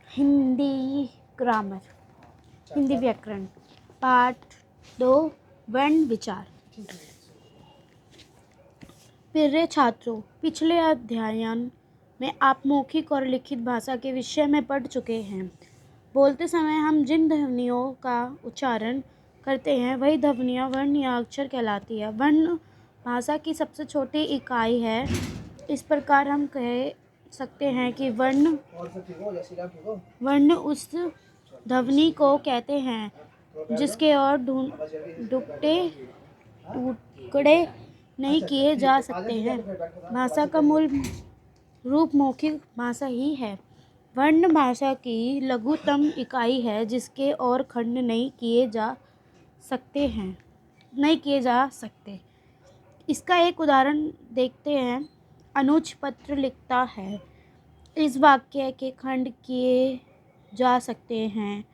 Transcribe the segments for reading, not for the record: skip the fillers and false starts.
Hindi grammar, Hindi व्याकरण, पाठ 2, वर्ण विचार। प्रिय छात्रों, पिछले अध्यायन में आप मौखिक और लिखित भाषा के विषय में पढ़ चुके हैं। बोलते समय हम जिन ध्वनियों का उच्चारण करते हैं वही ध्वनियाँ वर्ण या अक्षर कहलाती है। वर्ण भाषा की सबसे छोटी इकाई है। इस प्रकार हम कह सकते हैं कि वर्ण उस ध्वनि को कहते हैं जिसके और टुकड़े नहीं किए जा सकते हैं। भाषा का मूल रूप मौखिक भाषा ही है। वर्ण भाषा की लघुतम इकाई है जिसके और खंड नहीं किए जा सकते। इसका एक उदाहरण देखते हैं। अनुज पत्र लिखता है। इस वाक्य के खंड किए जा सकते हैं।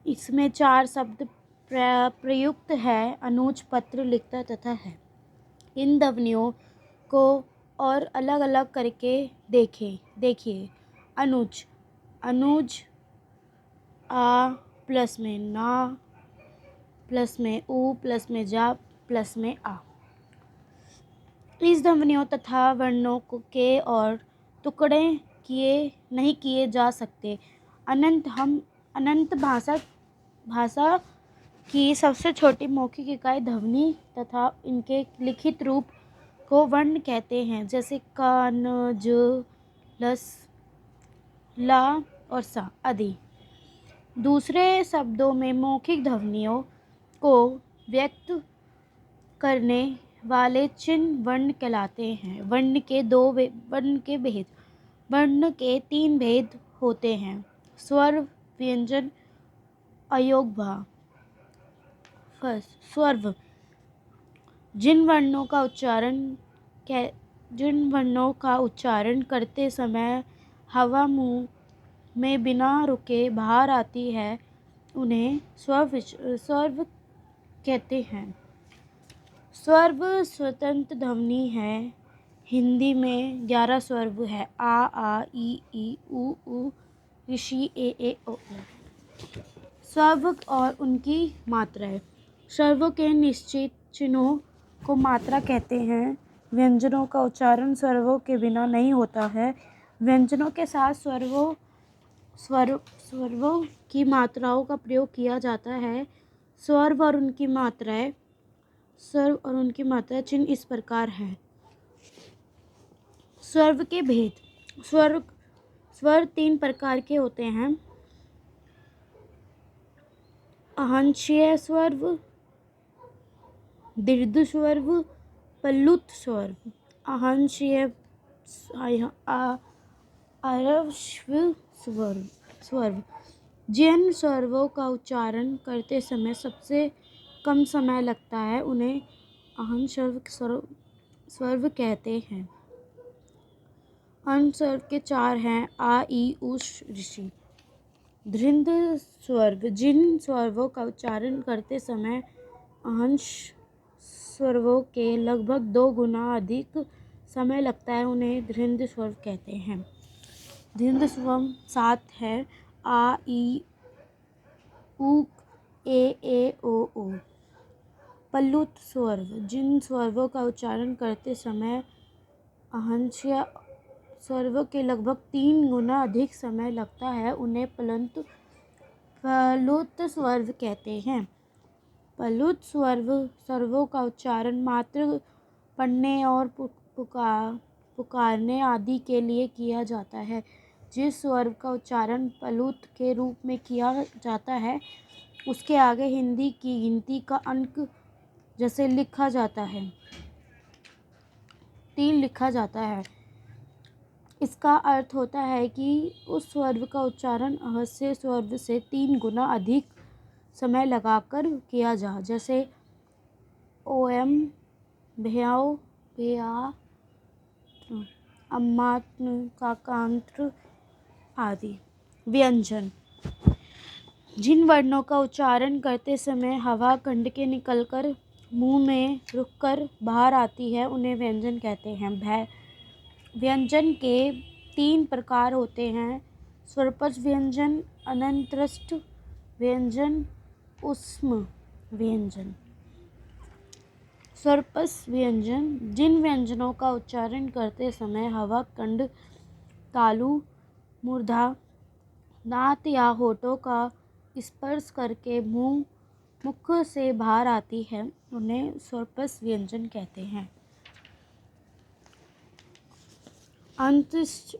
इसमें 4 शब्द प्रयुक्त है, अनुज पत्र लिखता तथा है। इन ध्वनियों को और अलग अलग करके देखिए। अनुज, आ प्लस में ना प्लस में ऊ प्लस में जा प्लस में आ। इस ध्वनियों तथा वर्णों के और टुकड़े नहीं किए जा सकते। अनंत भाषा की सबसे छोटी मौखिक इकाई ध्वनि तथा इनके लिखित रूप को वर्ण कहते हैं, जैसे क, न, ज, लस, ला और सा आदि। दूसरे शब्दों में मौखिक ध्वनियों को व्यक्त करने वाले चिन्ह वर्ण कहलाते हैं। वर्ण के 3 भेद होते हैं: स्वर, व्यंजन, अयोगभाव। स्वर, जिन वर्णों का उच्चारण करते समय हवा मुंह में बिना रुके बाहर आती है उन्हें स्वर कहते हैं। स्वर स्वतंत्र ध्वनि है। हिंदी में 11 स्वर है: आ, ई, ऊ, ऋषि, ए, ओ। स्वर और उनकी मात्राएं। स्वरों के निश्चित चिन्हों को मात्रा कहते हैं। व्यंजनों का उच्चारण स्वरों के बिना नहीं होता है। व्यंजनों के साथ स्वरों की मात्राओं का प्रयोग किया जाता है। स्वर और उनकी मात्राएं चिन्ह इस प्रकार हैं। स्वर के भेद। स्वर 3 प्रकार के होते हैं: आहंशीय स्वर, दीर्घ स्वर, प्लुत स्वर। आहंशीय आरव स्वर जिन स्वरों का उच्चारण करते समय सबसे कम समय लगता है उन्हें आहन स्वर कहते हैं। अन स्वर के 4 हैं: आ, ई, ऊ, ऋषि। दीर्घ स्वर, जिन स्वरों का उच्चारण करते समय आहन स्वरों के लगभग 2 गुना अधिक समय लगता है उन्हें दीर्घ स्वर कहते हैं। दीर्घ स्वर 7 है: आ, ई, ऊ, ए, ओ। प्लुत स्वर, जिन स्वरों का उच्चारण करते समय आहंशीय स्वरों के लगभग 3 गुना अधिक समय लगता है उन्हें प्लुत स्वर कहते हैं। प्लुत स्वरों का उच्चारण मात्र पढ़ने और पुकारने आदि के लिए किया जाता है। जिस स्वर का उच्चारण प्लुत के रूप में किया जाता है उसके आगे हिंदी की गिनती का अंक जैसे लिखा जाता है 3 लिखा जाता है। इसका अर्थ होता है कि उस स्वर का उच्चारण आहस्य स्वर से 3 गुना अधिक समय लगाकर किया जा, जैसे ओम, भ्याव, भ्या, अम्मात्र, काकांत्र आदि। व्यंजन, जिन वर्णों का उच्चारण करते समय हवा कंठ के निकलकर मुंह में रुककर बाहर आती है उन्हें व्यंजन कहते हैं। व्यंजन के तीन प्रकार होते हैं: स्वरपच व्यंजन, अनंत्रस्त व्यंजन, ऊष्म व्यंजन। स्वरपच व्यंजन जिन व्यंजनों का उच्चारण करते समय हवा कंठ, तालु, मूर्धा, दांत या होठों का स्पर्श करके मुख से बाहर आती है, उन्हें स्वरपच व्यंजन कहते हैं। अंतस्थ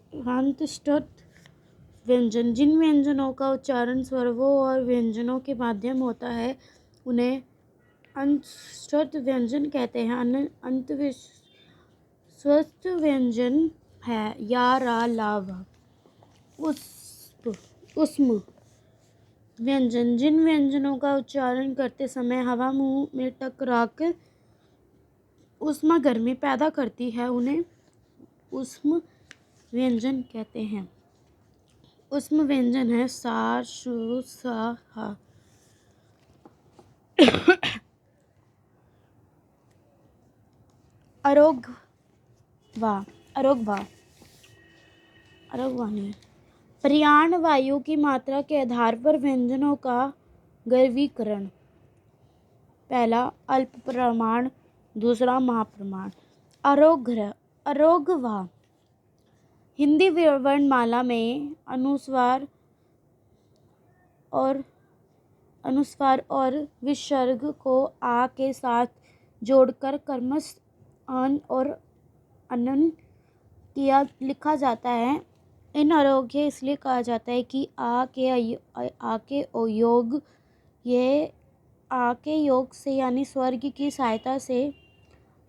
व्यंजन जिन व्यंजनों का उच्चारण स्वरों और व्यंजनों के माध्यम होता है, उन्हें अंतस्थ व्यंजन कहते हैं। अंतस्थ व्यंजन है या, रा, ला, वा। ऊष्म व्यंजन जिन व्यंजनों का उच्चारण करते समय हवा मुंह में टकराकर ऊष्मा गर्मी पैदा करती है, उन्हें ऊष्म व्यंजन कहते हैं। ऊष्म व्यंजन है सा, शु, सा, हा। आरोग्यवाणी पर्यायण वायु की मात्रा के आधार पर व्यंजनों का गर्वीकरण। पहला अल्प प्रमाण, दूसरा महाप्रमाण। आरोग्यवा हिंदी वर्णमाला में अनुस्वार और विसर्ग को आ के साथ जोड़कर क्रमश अन और अनन लिखा जाता है। इन आरोग्य इसलिए कहा जाता है कि आ के योग से यानी स्वर्ग की सहायता से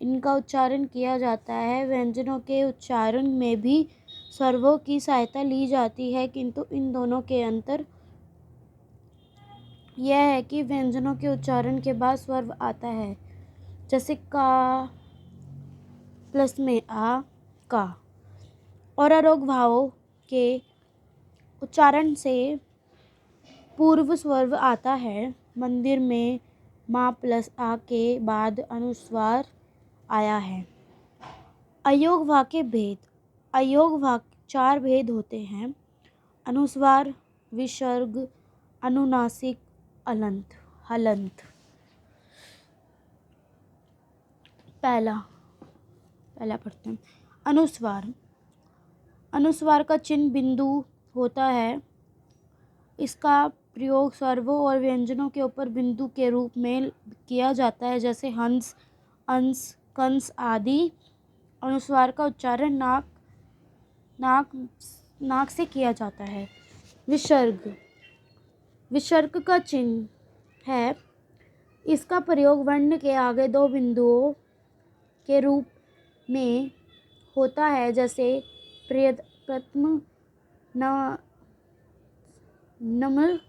इनका उच्चारण किया जाता है। व्यंजनों के उच्चारण में भी स्वरों की सहायता ली जाती है, किंतु इन दोनों के अंतर यह है कि व्यंजनों के उच्चारण के बाद स्वर आता है, जैसे का प्लस में आ, का। और आरोग्य भावों के उच्चारण से पूर्व स्वर आता है। मंदिर में मा प्लस आ के बाद अनुस्वार आया है। अयोगवा के भेद। अयोगवा 4 भेद होते हैं: अनुस्वार, विसर्ग, अनुनासिक, हलंत। पहला पढ़ते हैं। अनुस्वार का चिन्ह बिंदु होता है। इसका प्रयोग स्वरों और व्यंजनों के ऊपर बिंदु के रूप में किया जाता है, जैसे हंस, अंश, कंस आदि। अनुस्वार का उच्चारण नाक से किया जाता है। विसर्ग का चिन्ह है। इसका प्रयोग वर्ण के आगे 2 बिंदुओं के रूप में होता है, जैसे प्रथम नम्र,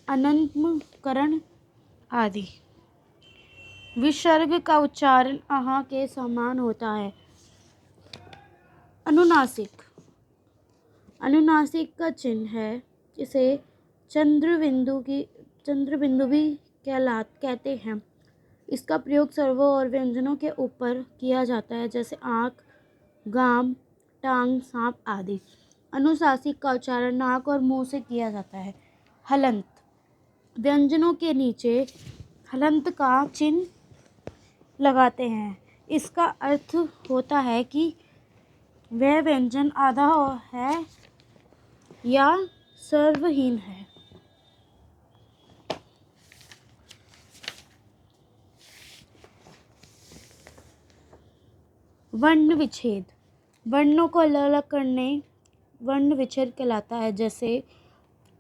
अनंतम, करण आदि। विसर्ग का उच्चारण आहा के समान होता है। अनुनासिक का चिन्ह है। इसे चंद्र बिंदु भी कहते हैं। इसका प्रयोग स्वरों और व्यंजनों के ऊपर किया जाता है, जैसे आँख, गाम, टांग, सांप आदि। अनुनासिक का उच्चारण नाक और मुंह से किया जाता है। हलंत व्यंजनों के नीचे हलंत का चिन्ह लगाते हैं। इसका अर्थ होता है कि वह व्यंजन आधा है या स्वरहीन है। वर्ण विच्छेद वर्णों को अलग अलग करने वर्ण विच्छेद कहलाता है। जैसे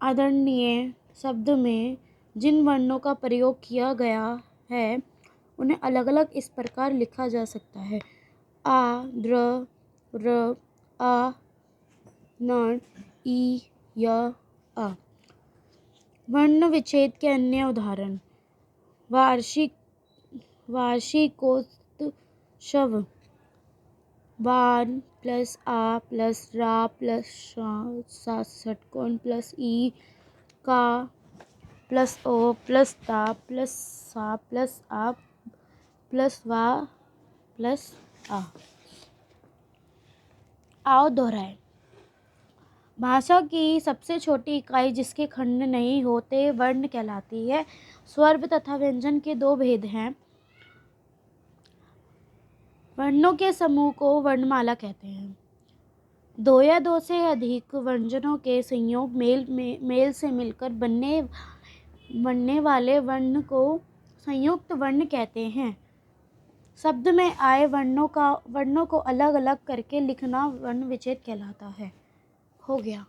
आदरणीय शब्द में जिन वर्णों का प्रयोग किया गया है, उन्हें अलग अलग इस प्रकार लिखा जा सकता है: आ, द्र, र, आ, न, ई, य, आ। वर्ण विच्छेद के अन्य उदाहरण: वार्षिकोत्सव, वान प्लस आ प्लस रा प्लस सा, षटकोण प्लस ई, का प्लस ओ प्लस ता प्लस सा प्लस आ प्लस वा प्लस आ। आओ दोहराए। भाषा की सबसे छोटी इकाई जिसके खंड नहीं होते वर्ण कहलाती है। स्वर तथा व्यंजन के दो भेद हैं। वर्णों के समूह को वर्णमाला कहते हैं। दो या दो से अधिक व्यंजनों के संयोग मेल से मिलकर बनने वाले वर्ण को संयुक्त वर्ण कहते हैं। शब्द में आए वर्णों को अलग अलग करके लिखना वर्ण विच्छेद कहलाता है। हो गया।